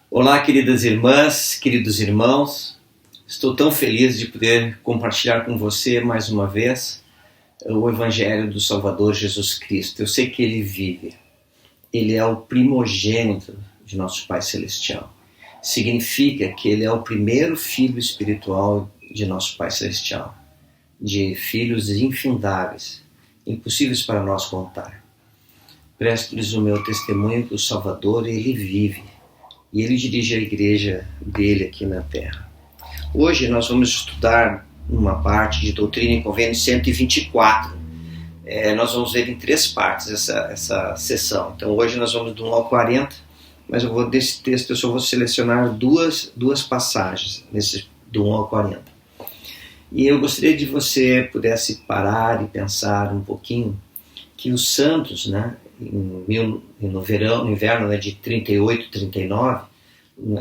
Olá, queridas irmãs, queridos irmãos. Estou tão feliz de poder compartilhar com você mais uma vez o Evangelho do Salvador Jesus Cristo. Eu sei que Ele vive. Ele é o primogênito de nosso Pai Celestial. Significa que Ele é o primeiro filho espiritual de nosso Pai Celestial. De filhos infindáveis, impossíveis para nós contar. Presto-lhes o meu testemunho que o Salvador, Ele vive. E Ele dirige a igreja dele aqui na Terra. Hoje nós vamos estudar uma parte de Doutrina e Convênio 124. Nós vamos ver em 3 partes essa sessão. Então hoje nós vamos do 1 ao 40, mas desse texto eu só vou selecionar duas passagens, do 1 ao 40. E eu gostaria de você pudesse parar e pensar um pouquinho que os santos, né, no inverno, né, de 38, 39,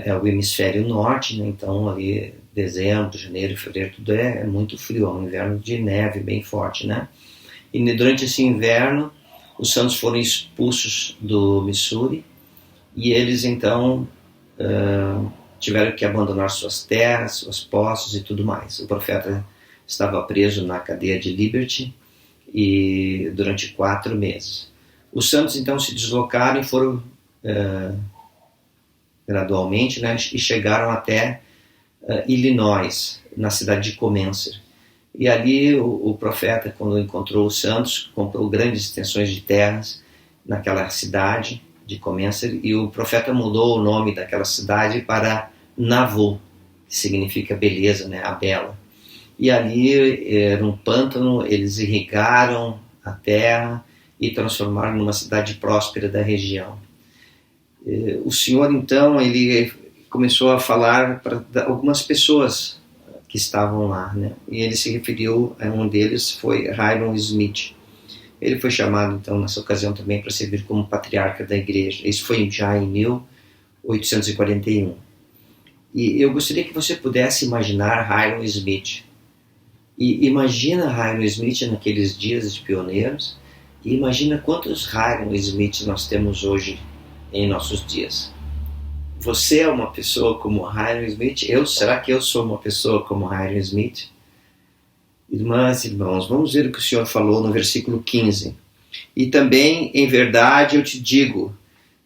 é o hemisfério norte, né, então ali dezembro, janeiro, fevereiro, tudo é muito frio, é um inverno de neve bem forte, né? E durante esse inverno, os santos foram expulsos do Missouri e eles então tiveram que abandonar suas terras, suas posses e tudo mais. O profeta estava preso na cadeia de Liberty e durante 4 meses. Os santos então se deslocaram e foram gradualmente, né, e chegaram até Illinois, na cidade de Comencer. E ali o profeta, quando encontrou os santos, comprou grandes extensões de terras naquela cidade de Comencer, e o profeta mudou o nome daquela cidade para Nauvoo, que significa beleza, né, a bela. E ali era um pântano, eles irrigaram a terra e transformaram numa cidade próspera da região. O Senhor, então, ele começou a falar para algumas pessoas que estavam lá, né? E ele se referiu a um deles, foi Hyrum Smith. Ele foi chamado, então, nessa ocasião também para servir como patriarca da igreja. Isso foi já em 1841. E eu gostaria que você pudesse imaginar Hyrum Smith. E imagina Hyrum Smith naqueles dias de pioneiros, e imagina quantos Hyrum Smith nós temos hoje em nossos dias. Você é uma pessoa como Hyrum Smith? Será que eu sou uma pessoa como Hyrum Smith? Irmãs e irmãos, vamos ver o que o Senhor falou no versículo 15. E também, em verdade, eu te digo,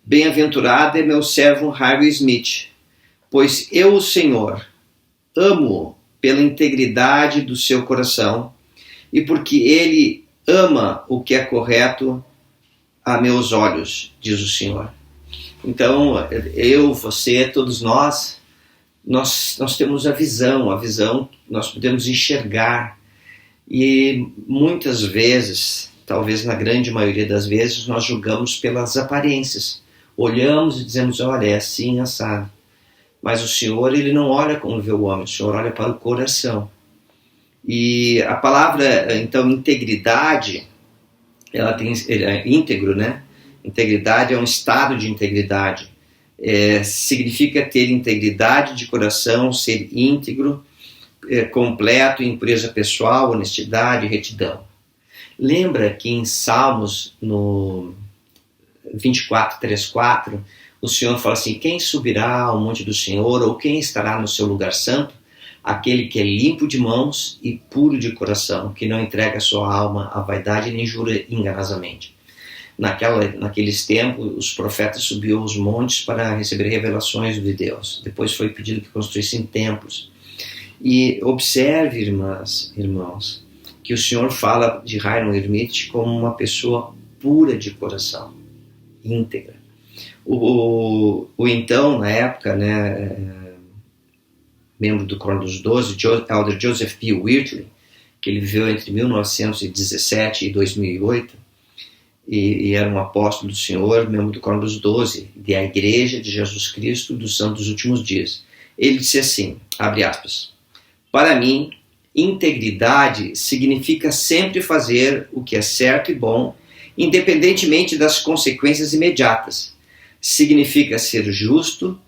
bem-aventurado é meu servo Hyrum Smith, pois eu, o Senhor, amo-o pela integridade do seu coração e porque ele ama o que é correto a meus olhos, diz o Senhor. Então, eu, você, todos nós temos a visão nós podemos enxergar. E muitas vezes, talvez na grande maioria das vezes, nós julgamos pelas aparências. Olhamos e dizemos, olha, é assim, assado. Mas o Senhor, ele não olha como vê o homem, o Senhor olha para o coração. E a palavra, então, integridade, ele é íntegro, né? Integridade é um estado de integridade. Significa ter integridade de coração, ser íntegro, completo em pureza pessoal, honestidade e retidão. Lembra que em Salmos, no 24, 3, 4, o Senhor fala assim, quem subirá ao monte do Senhor, ou quem estará no seu lugar santo? Aquele que é limpo de mãos e puro de coração, que não entrega sua alma à vaidade nem jura enganosamente. Naqueles tempos, os profetas subiam aos montes para receber revelações de Deus. Depois foi pedido que construíssem templos. E observe, irmãs, irmãos, que o Senhor fala de Hyrum Smith como uma pessoa pura de coração, íntegra. Então, na época, né, membro do Coro dos Doze, Elder Joseph P. Whitley, que ele viveu entre 1917 e 2008, e era um apóstolo do Senhor, membro do Coro dos Doze, da Igreja de Jesus Cristo dos Santos dos Últimos Dias. Ele disse assim, abre aspas, para mim, integridade significa sempre fazer o que é certo e bom, independentemente das consequências imediatas. Significa ser justo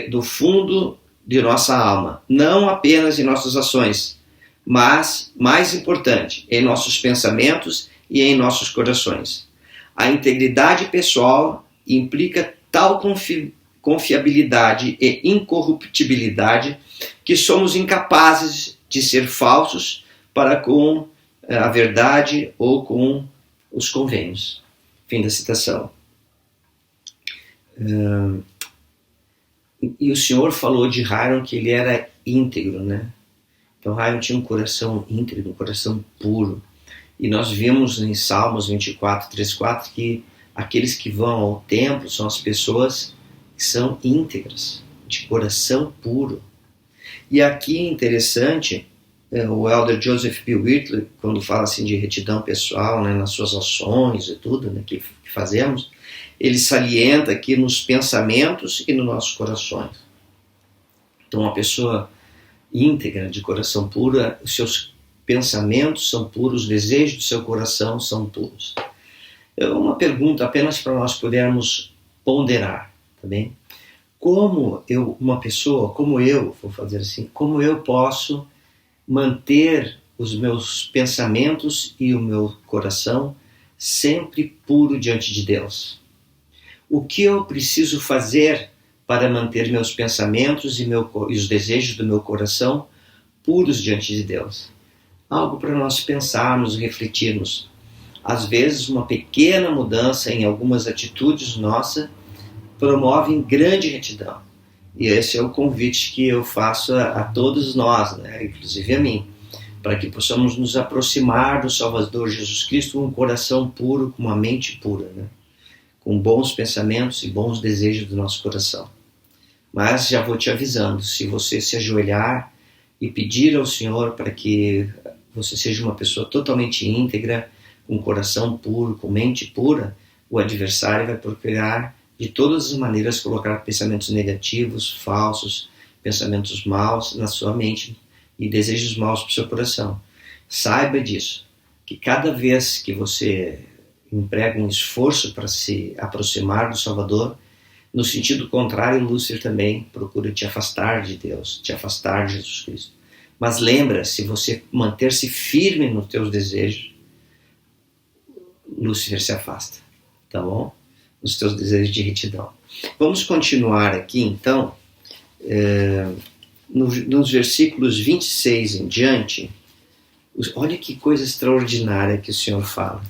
do fundo de nossa alma, não apenas em nossas ações, mas, mais importante, em nossos pensamentos e em nossos corações. A integridade pessoal implica tal confiabilidade e incorruptibilidade, que somos incapazes de ser falsos para com a verdade ou com os convênios. Fim da citação. E o Senhor falou de Hiram que ele era íntegro, né? Então Hiram tinha um coração íntegro, um coração puro. E nós vimos em Salmos 24, 3, 4 que aqueles que vão ao templo são as pessoas que são íntegras, de coração puro. E aqui é interessante, o elder Joseph B. Whitley, quando fala assim de retidão pessoal, né, nas suas ações e tudo, né, que fazemos, ele salienta aqui nos pensamentos e nos nossos corações. Então, uma pessoa íntegra, de coração puro, os seus pensamentos são puros, os desejos do seu coração são puros. Uma pergunta apenas para nós pudermos ponderar, tá bem? Como vou fazer assim, como eu posso manter os meus pensamentos e o meu coração sempre puro diante de Deus? O que eu preciso fazer para manter meus pensamentos e os desejos do meu coração puros diante de Deus? Algo para nós pensarmos e refletirmos. Às vezes, uma pequena mudança em algumas atitudes nossas promove grande retidão. E esse é o convite que eu faço a todos nós, né? Inclusive a mim, para que possamos nos aproximar do Salvador Jesus Cristo com um coração puro, com uma mente pura, né? Com bons pensamentos e bons desejos do nosso coração. Mas já vou te avisando, se você se ajoelhar e pedir ao Senhor para que você seja uma pessoa totalmente íntegra, com coração puro, com mente pura, o adversário vai procurar de todas as maneiras colocar pensamentos negativos, falsos, pensamentos maus na sua mente e desejos maus para o seu coração. Saiba disso, que cada vez que você emprega um esforço para se aproximar do Salvador, no sentido contrário, Lúcifer também procura te afastar de Deus, te afastar de Jesus Cristo. Mas lembra, se você manter-se firme nos teus desejos, Lúcifer se afasta, tá bom? Nos teus desejos de retidão. Vamos continuar aqui, então, nos versículos 26 em diante. Olha que coisa extraordinária que o Senhor fala.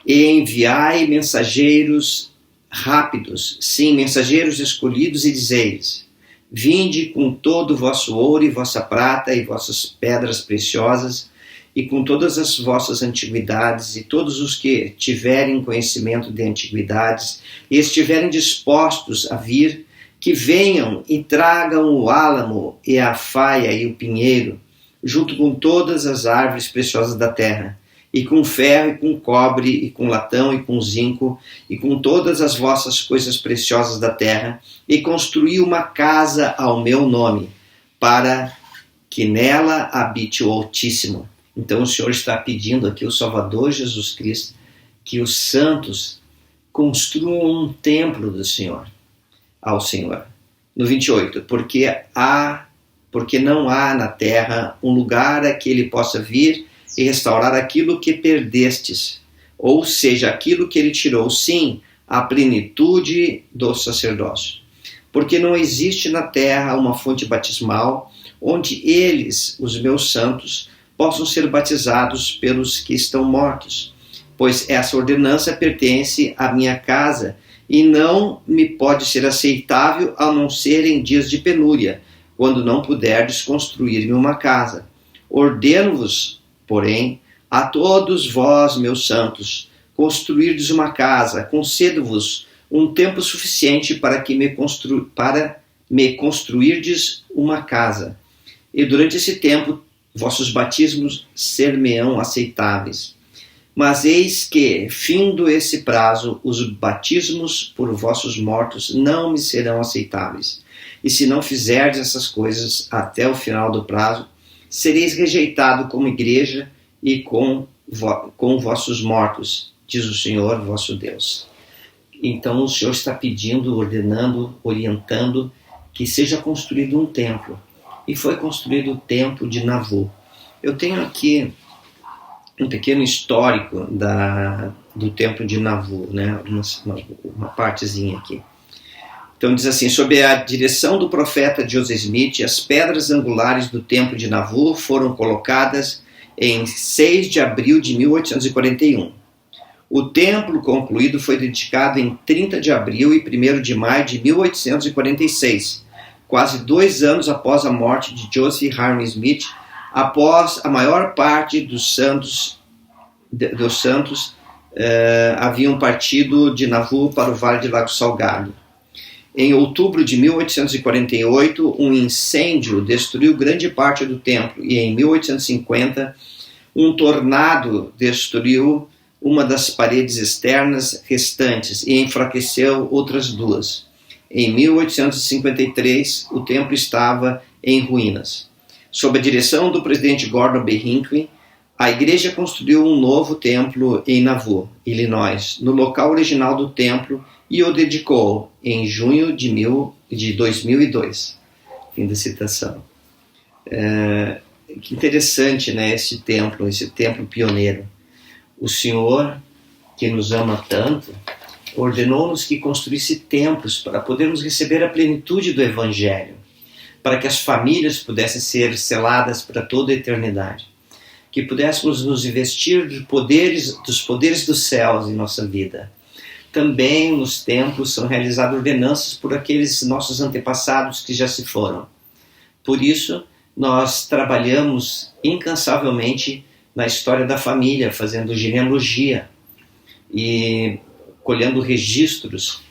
E enviai mensageiros rápidos, sim, mensageiros escolhidos, e dizei-lhes: vinde com todo o vosso ouro e vossa prata e vossas pedras preciosas, e com todas as vossas antiguidades, e todos os que tiverem conhecimento de antiguidades, e estiverem dispostos a vir, que venham e tragam o álamo, e a faia e o pinheiro, junto com todas as árvores preciosas da terra, e com ferro, e com cobre, e com latão, e com zinco, e com todas as vossas coisas preciosas da terra, e construí uma casa ao meu nome, para que nela habite o Altíssimo. Então o Senhor está pedindo aqui, o Salvador Jesus Cristo, que os santos construam um templo do Senhor, ao Senhor. No 28, porque não há na terra um lugar a que ele possa vir e restaurar aquilo que perdestes, ou seja, aquilo que ele tirou, sim, a plenitude do sacerdócio. Porque não existe na terra uma fonte batismal onde eles, os meus santos, possam ser batizados pelos que estão mortos, pois essa ordenança pertence à minha casa e não me pode ser aceitável a não ser em dias de penúria, quando não puderdes construir-me uma casa. Ordeno-vos, porém, a todos vós, meus santos, construirdes uma casa, concedo-vos um tempo suficiente para me construirdes uma casa, e durante esse tempo vossos batismos ser-me-ão aceitáveis. Mas eis que, findo esse prazo, os batismos por vossos mortos não me serão aceitáveis. E se não fizerdes essas coisas até o final do prazo, sereis rejeitado como igreja e com vossos mortos, diz o Senhor vosso Deus. Então o Senhor está pedindo, ordenando, orientando que seja construído um templo. E foi construído o templo de Navu. Eu tenho aqui um pequeno histórico do templo de Navu, né? uma partezinha aqui. Então diz assim: sob a direção do profeta Joseph Smith, as pedras angulares do templo de Nauvoo foram colocadas em 6 de abril de 1841. O templo concluído foi dedicado em 30 de abril e 1º de maio de 1846, quase 2 anos após a morte de Joseph Harmon Smith, após a maior parte dos santos haviam partido de Nauvoo para o Vale de Lago Salgado. Em outubro de 1848, um incêndio destruiu grande parte do templo e em 1850, um tornado destruiu uma das paredes externas restantes e enfraqueceu outras 2. Em 1853, o templo estava em ruínas. Sob a direção do presidente Gordon B. Hinckley, a igreja construiu um novo templo em Nauvoo, Illinois, no local original do templo, e o dedicou em junho de 2002. Fim da citação. Que interessante, né, esse templo pioneiro. O Senhor, que nos ama tanto, ordenou-nos que construísse templos para podermos receber a plenitude do Evangelho, para que as famílias pudessem ser seladas para toda a eternidade, que pudéssemos nos investir dos poderes dos céus em nossa vida. Também nos templos são realizadas ordenanças por aqueles nossos antepassados que já se foram. Por isso, nós trabalhamos incansavelmente na história da família, fazendo genealogia e colhendo registros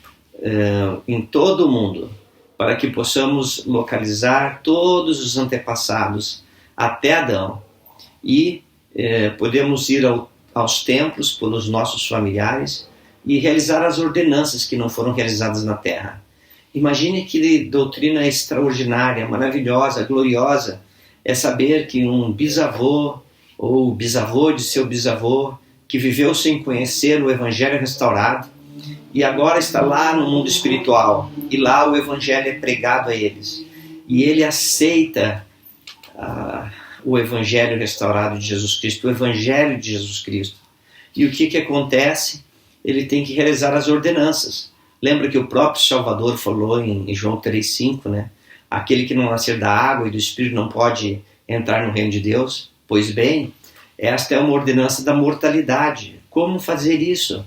em todo o mundo, para que possamos localizar todos os antepassados até Adão e podemos ir aos templos pelos nossos familiares e realizar as ordenanças que não foram realizadas na terra. Imagine que doutrina extraordinária, maravilhosa, gloriosa é saber que um bisavô ou bisavô de seu bisavô que viveu sem conhecer o Evangelho restaurado e agora está lá no mundo espiritual e lá o Evangelho é pregado a eles e ele aceita o Evangelho restaurado de Jesus Cristo, o Evangelho de Jesus Cristo. E o que acontece? Ele tem que realizar as ordenanças. Lembra que o próprio Salvador falou em João 3,5, né? Aquele que não nascer da água e do Espírito não pode entrar no reino de Deus. Pois bem, esta é uma ordenança da mortalidade. Como fazer isso?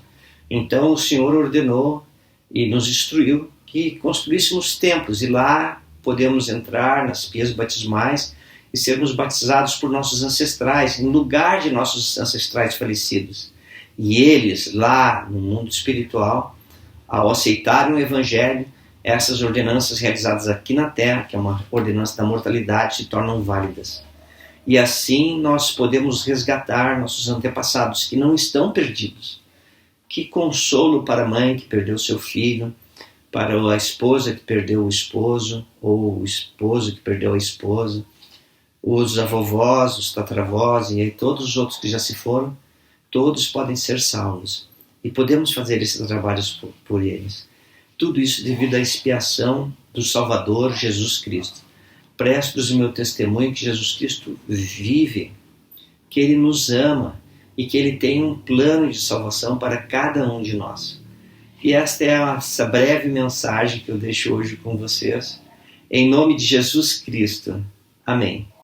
Então o Senhor ordenou e nos instruiu que construíssemos templos e lá podemos entrar nas pias batismais e sermos batizados por nossos ancestrais, em lugar de nossos ancestrais falecidos. E eles, lá no mundo espiritual, ao aceitarem o Evangelho, essas ordenanças realizadas aqui na Terra, que é uma ordenança da mortalidade, se tornam válidas. E assim nós podemos resgatar nossos antepassados que não estão perdidos. Que consolo para a mãe que perdeu seu filho, para a esposa que perdeu o esposo, ou o esposo que perdeu a esposa, os avovós, os tatravós e todos os outros que já se foram, todos podem ser salvos. E podemos fazer esses trabalhos por eles. Tudo isso devido à expiação do Salvador Jesus Cristo. Presto-vos o meu testemunho que Jesus Cristo vive, que Ele nos ama e que Ele tem um plano de salvação para cada um de nós. E esta é essa breve mensagem que eu deixo hoje com vocês. Em nome de Jesus Cristo. Amém.